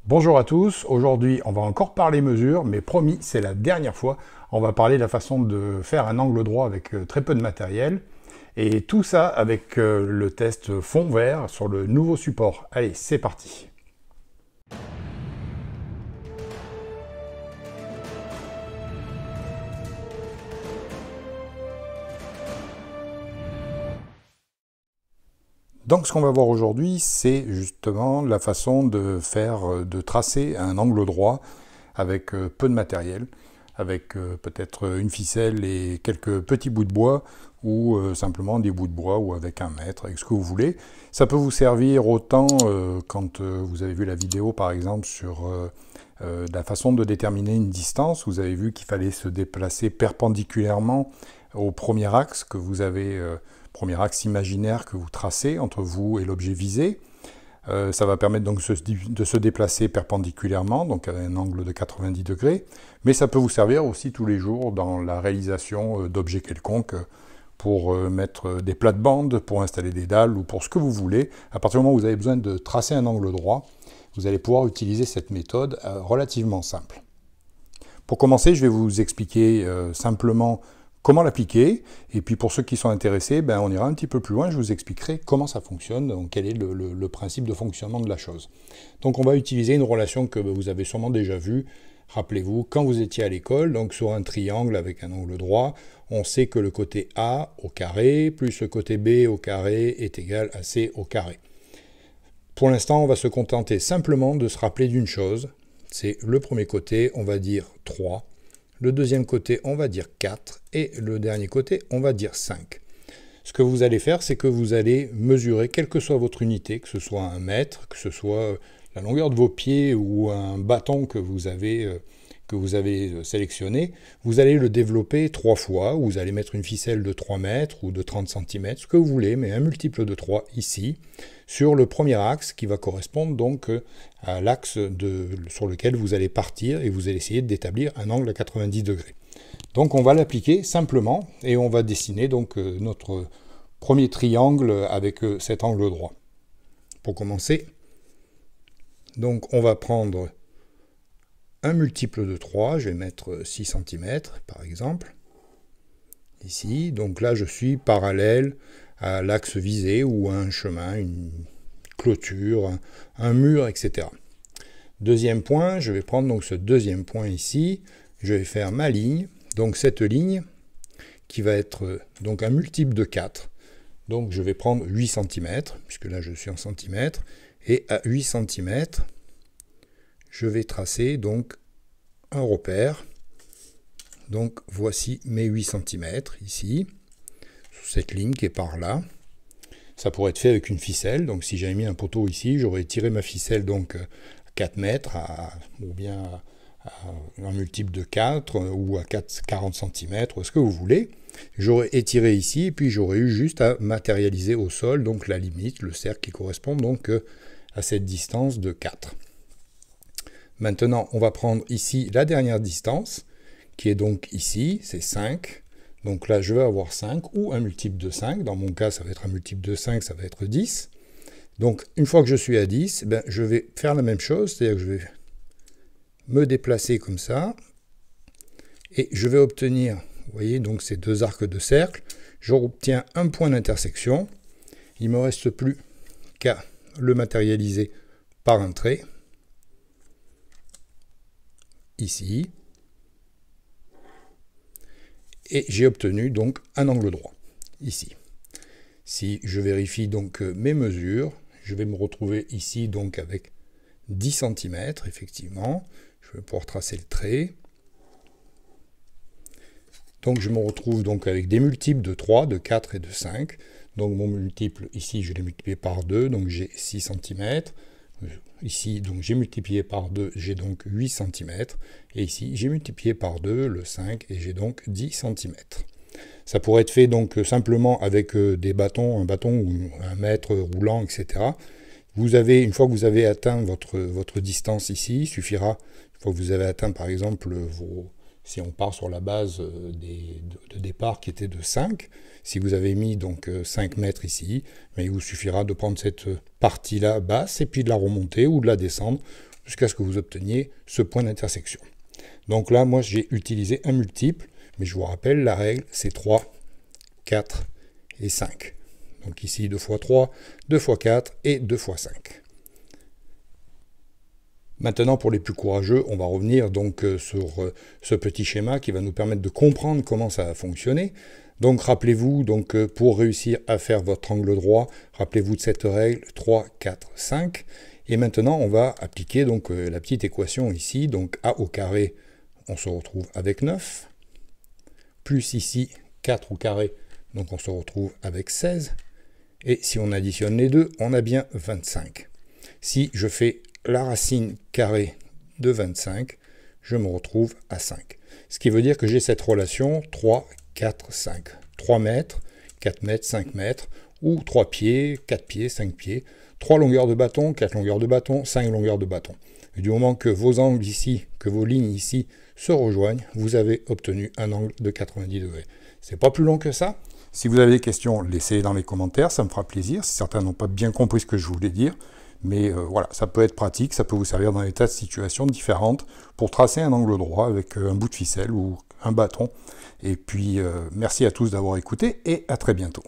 Bonjour à tous, aujourd'hui on va encore parler mesures, mais promis, c'est la dernière fois. On va parler de la façon de faire un angle droit avec très peu de matériel. Et tout ça avec le test fond vert sur le nouveau support. Allez, c'est parti. Donc ce qu'on va voir aujourd'hui, c'est justement la façon de faire, de tracer un angle droit avec peu de matériel, avec peut-être une ficelle et quelques petits bouts de bois, ou simplement des bouts de bois, ou avec un mètre, avec ce que vous voulez. Ça peut vous servir autant quand vous avez vu la vidéo par exemple sur la façon de déterminer une distance. Vous avez vu qu'il fallait se déplacer perpendiculairement au premier axe que vous avez, premier axe imaginaire que vous tracez entre vous et l'objet visé. Ça va permettre donc de se déplacer perpendiculairement, donc à un angle de 90 degrés, mais ça peut vous servir aussi tous les jours dans la réalisation d'objets quelconques, pour mettre des plates-bandes, pour installer des dalles ou pour ce que vous voulez. À partir du moment où vous avez besoin de tracer un angle droit, vous allez pouvoir utiliser cette méthode relativement simple. Pour commencer, je vais vous expliquer simplement comment l'appliquer, et puis pour ceux qui sont intéressés, on ira un petit peu plus loin, je vous expliquerai comment ça fonctionne, donc quel est le principe de fonctionnement de la chose. Donc on va utiliser une relation que vous avez sûrement déjà vue. Rappelez-vous, quand vous étiez à l'école, donc sur un triangle avec un angle droit, on sait que le côté A au carré plus le côté B au carré est égal à C au carré. Pour l'instant, on va se contenter simplement de se rappeler d'une chose, c'est le premier côté, on va dire 3, le deuxième côté, on va dire 4, et le dernier côté, on va dire 5. Ce que vous allez faire, c'est que vous allez mesurer, quelle que soit votre unité, que ce soit un mètre, que ce soit la longueur de vos pieds ou un bâton que vous avez sélectionné, vous allez le développer 3 fois, vous allez mettre une ficelle de 3 mètres ou de 30 cm, ce que vous voulez, mais un multiple de 3 ici, sur le premier axe qui va correspondre donc à l'axe sur lequel vous allez partir et vous allez essayer d'établir un angle à 90 degrés. Donc on va l'appliquer simplement et on va dessiner donc notre premier triangle avec cet angle droit. Pour commencer, donc on va prendre un multiple de 3, je vais mettre 6 cm par exemple, ici, donc là je suis parallèle à l'axe visé ou à un chemin, une clôture, un mur, etc. Deuxième point, je vais prendre donc ce deuxième point ici, je vais faire ma ligne, donc cette ligne qui va être donc un multiple de 4, donc je vais prendre 8 cm, puisque là je suis en centimètres, et à 8 cm, je vais tracer donc un repère. Donc voici mes 8 cm ici, sur cette ligne qui est par là. Ça pourrait être fait avec une ficelle, donc si j'avais mis un poteau ici, j'aurais tiré ma ficelle donc à 4 mètres, ou bien à un multiple de 4, ou à 40 cm, ce que vous voulez. J'aurais étiré ici, et puis j'aurais eu juste à matérialiser au sol, donc la limite, le cercle qui correspond donc à cette distance de 4. Maintenant, on va prendre ici la dernière distance, qui est donc ici, c'est 5. Donc là, je vais avoir 5, ou un multiple de 5. Dans mon cas, ça va être un multiple de 5, ça va être 10. Donc, une fois que je suis à 10, je vais faire la même chose, c'est-à-dire que je vais me déplacer comme ça, et je vais obtenir, vous voyez, donc ces deux arcs de cercle, j'obtiens un point d'intersection. Il ne me reste plus qu'à le matérialiser par un trait, ici, et j'ai obtenu donc un angle droit, ici. Si je vérifie donc mes mesures, je vais me retrouver ici donc avec 10 cm, effectivement. Je vais pouvoir tracer le trait. Donc je me retrouve donc avec des multiples de 3, de 4 et de 5. Donc mon multiple, ici, je l'ai multiplié par 2, donc j'ai 6 cm. Ici, donc j'ai multiplié par 2, j'ai donc 8 cm. Et ici, j'ai multiplié par 2, le 5, et j'ai donc 10 cm. Ça pourrait être fait donc simplement avec des bâtons, un bâton ou un mètre roulant, etc. Vous avez, une fois que vous avez atteint votre distance ici, il suffira, une fois que vous avez atteint par exemple si on part sur la base de départ qui était de 5, si vous avez mis donc 5 mètres ici, mais il vous suffira de prendre cette partie-là basse et puis de la remonter ou de la descendre jusqu'à ce que vous obteniez ce point d'intersection. Donc là, moi, j'ai utilisé un multiple, mais je vous rappelle, la règle, c'est 3, 4 et 5. Donc ici, 2 fois 3, 2 fois 4 et 2 fois 5. Maintenant, pour les plus courageux, on va revenir donc sur ce petit schéma qui va nous permettre de comprendre comment ça va fonctionner. Donc rappelez-vous, pour réussir à faire votre angle droit, rappelez-vous de cette règle 3, 4, 5. Et maintenant, on va appliquer donc la petite équation ici. Donc a au carré, on se retrouve avec 9. Plus ici, 4 au carré, donc on se retrouve avec 16. Et si on additionne les deux, on a bien 25. Si je fais la racine carrée de 25, je me retrouve à 5. Ce qui veut dire que j'ai cette relation 3, 4, 5. 3 mètres, 4 mètres, 5 mètres, ou 3 pieds, 4 pieds, 5 pieds. 3 longueurs de bâton, 4 longueurs de bâton, 5 longueurs de bâton. Et du moment que vos angles ici, que vos lignes ici se rejoignent, vous avez obtenu un angle de 90 degrés. C'est pas plus long que ça. Si vous avez des questions, laissez-les dans les commentaires, ça me fera plaisir. Si certains n'ont pas bien compris ce que je voulais dire, mais voilà, ça peut être pratique, ça peut vous servir dans des tas de situations différentes pour tracer un angle droit avec un bout de ficelle ou un bâton. Et puis, merci à tous d'avoir écouté et à très bientôt.